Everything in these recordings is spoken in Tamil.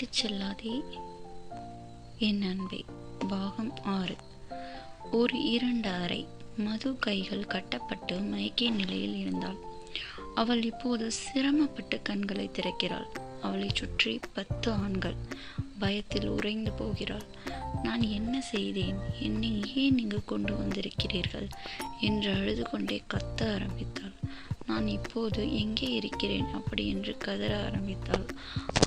விட்டுச் செல்லாதே என் அன்பே. பாகம் 6. ஒரு இருண்ட அறை. மது கைகள் கட்டப்பட்டு மயக்கிய நிலையில் இருந்தாள். அவள் இப்போது சிரமப்பட்டு கண்களை திறக்கிறாள். அவளை சுற்றி 10 ஆண்கள். பயத்தில் உறைந்து போகிறாள். நான் என்ன செய்தேன்? என்னை ஏன் இங்கு கொண்டு வந்திருக்கிறீர்கள் என்று அழுது கொண்டே கத்த ஆரம்பித்தாள். நான் இப்போது எங்கே இருக்கிறேன் அப்படி என்று கதற ஆரம்பித்தாள்.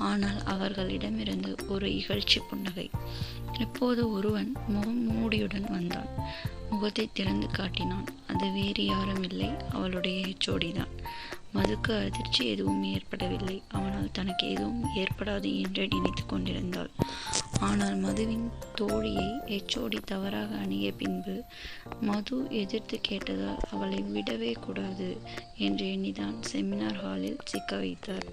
ஆனால் அவர்களிடமிருந்து ஒரு இகழ்ச்சி புன்னகை. இப்போது ஒருவன் முகம் மூடியுடன் வந்தான். முகத்தை திறந்து காட்டினான். அது வேறு யாரும் இல்லை, அவளுடைய HOD தான். மதுக்கு அதிர்ச்சி எதுவும் ஏற்படவில்லை. அவனால் தனக்கு எதுவும் ஏற்படாது என்று நினைத்து கொண்டிருந்தாள். ஆனால் மதுவின் தோழியை HOD தவறாக அணுகிய பின்பு மது எதிர்த்து கேட்டதால் அவளை விடவே கூடாது என்று எண்ணிதான் செமினார் ஹாலில் சிக்க வைத்தார்.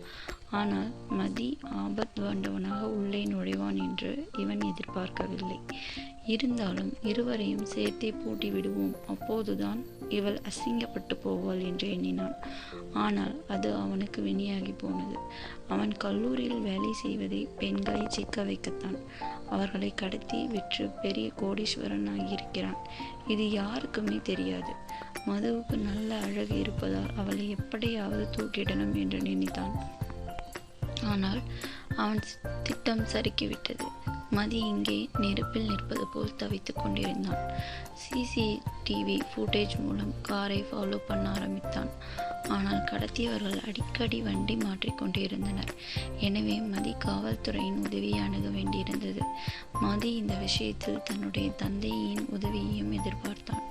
ஆனால் மதி ஆபத் வந்தவனாக உள்ளே நுழைவான் என்று இவன் எதிர்பார்க்கவில்லை. இருந்தாலும் இருவரையும் சேர்த்தே பூட்டி விடுவோம், அப்போதுதான் இவள் அசிங்கப்பட்டு போவாள் என்று எண்ணினான். ஆனால் அது அவனுக்கு வினையாகி போனது. அவன் கல்லூரியில் வேலை செய்வதை பெண்களை சிக்க வைக்கத்தான். அவர்களை கடத்தி விற்று பெரிய கோடீஸ்வரன் ஆகியிருக்கிறான். இது யாருக்குமே தெரியாது. மதுவுக்கு நல்ல அழகு இருப்பதால் அவளை எப்படியாவது தூக்கிடணும் என்று நினைத்தான். ஆனால் அவன் திட்டம் சறுக்கிவிட்டது. மதி இங்கே நெருப்பில் நிற்பது போல் தவித்து கொண்டிருந்தான். CCTV ஃபுட்டேஜ் மூலம் காரை ஃபாலோ பண்ண ஆரம்பித்தான். ஆனால் கடத்தியவர்கள் அடிக்கடி வண்டி மாற்றிக்கொண்டிருந்தனர். எனவே மதி காவல்துறையின் உதவியை அணுக வேண்டியிருந்தது. மதி இந்த விஷயத்தில் தன்னுடைய தந்தையின் உதவியையும் எதிர்பார்த்தான்.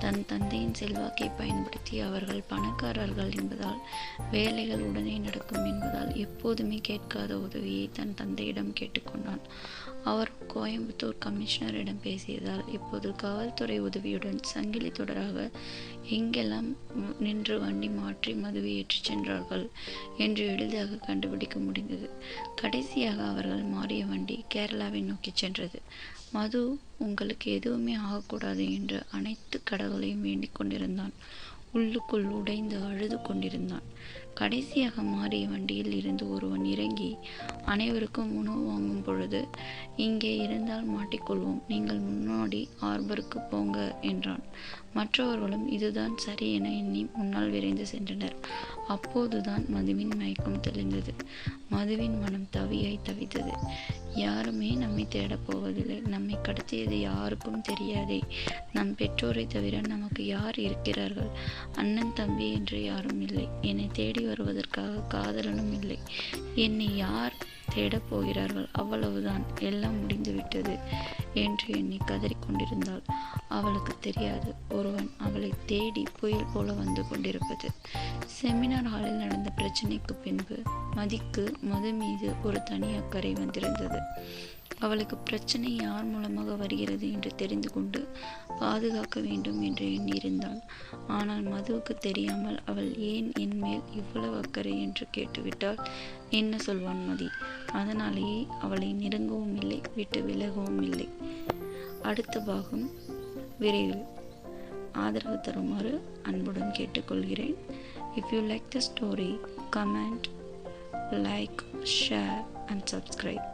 தன் தந்தையின் செல்வாக்கை பயன்படுத்தி அவர்கள் பணக்காரர்கள் என்பதால் வேலைகள் உடனே நடக்கும் என்பதால் எப்போதுமே கேட்காத உதவியை தன் தந்தையிடம் கேட்டுக்கொண்டான். அவர் கோயம்புத்தூர் கமிஷனரிடம் பேசியதால் இப்போது காவல்துறை உதவியுடன் சங்கிலி தொடராக எங்கெல்லாம் நின்று வண்டி மாற்றி மதுவை ஏற்றிச் சென்றார்கள் என்று எளிதாக கண்டுபிடிக்க முடிந்தது. கடைசியாக அவர்கள் மாறிய வண்டி கேரளாவை நோக்கி சென்றது. மது உங்களுக்கு எதுவுமே ஆகக்கூடாது என்று அனைத்து கடவுளையும் வேண்டிக் கொண்டிருந்தான். உள்ளுக்குள் உடைந்து அழுது கொண்டிருந்தான். கடைசியாக மாறிய வண்டியில் இருந்து ஒருவன் இறங்கி அனைவருக்கும் உணவு வாங்கும் பொழுது, இங்கே இருந்தால் மாட்டிக்கொள்வோம், நீங்கள் முன்னாடி ஹார்பருக்கு போங்க என்றான். மற்றவர்களும் இதுதான் சரி என எண்ணி முன்னால் விரைந்து சென்றனர். அப்போதுதான் மதுவின் மயக்கம் தெளிந்தது. மதுவின் மனம் தவியாய் தவித்தது. யாருமே நம்மை தேடப் போவதில்லை. நம்மை கடத்தியது யாருக்கும் தெரியாதே. நம் பெற்றோரை தவிர நமக்கு யார் இருக்கிறார்கள்? அண்ணன் தம்பி என்று யாரும் இல்லை. என்னை தேடி வருவதற்காக காதலனும் இல்லை. என்னை யார் தேடப் போகிறார்கள்? அவ்வளவுதான், எல்லாம் முடிந்துவிட்டது என்று எண்ணி கதறிக்கொண்டிருந்தாள். அவளுக்கு தெரியாது, ஒருவன் அவளை தேடி புயல் போல வந்து கொண்டிருப்பது. செமினார் ஹாலில் நடந்த பிரச்சனைக்கு பின்பு மதிக்கு மது மீது ஒரு தனி அக்கறை வந்திருந்தது. அவளுக்கு பிரச்சனை யார் மூலமாக வருகிறது என்று தெரிந்து கொண்டு பாதுகாக்க வேண்டும் என்று எண்ணியிருந்தாள். ஆனால் மதுவுக்கு தெரியாமல் அவள் ஏன் என் மேல் இவ்வளவு அக்கறை என்று கேட்டுவிட்டால் என்ன சொல்வான் மதி? அதனாலேயே அவளை நெருங்கவும் இல்லை, விட்டு விலகவும் இல்லை. அடுத்த பாகம் விரைவில். ஆதரவு தருமாறு அன்புடன் கேட்டுக்கொள்கிறேன். If you like the story, comment, like, share and subscribe.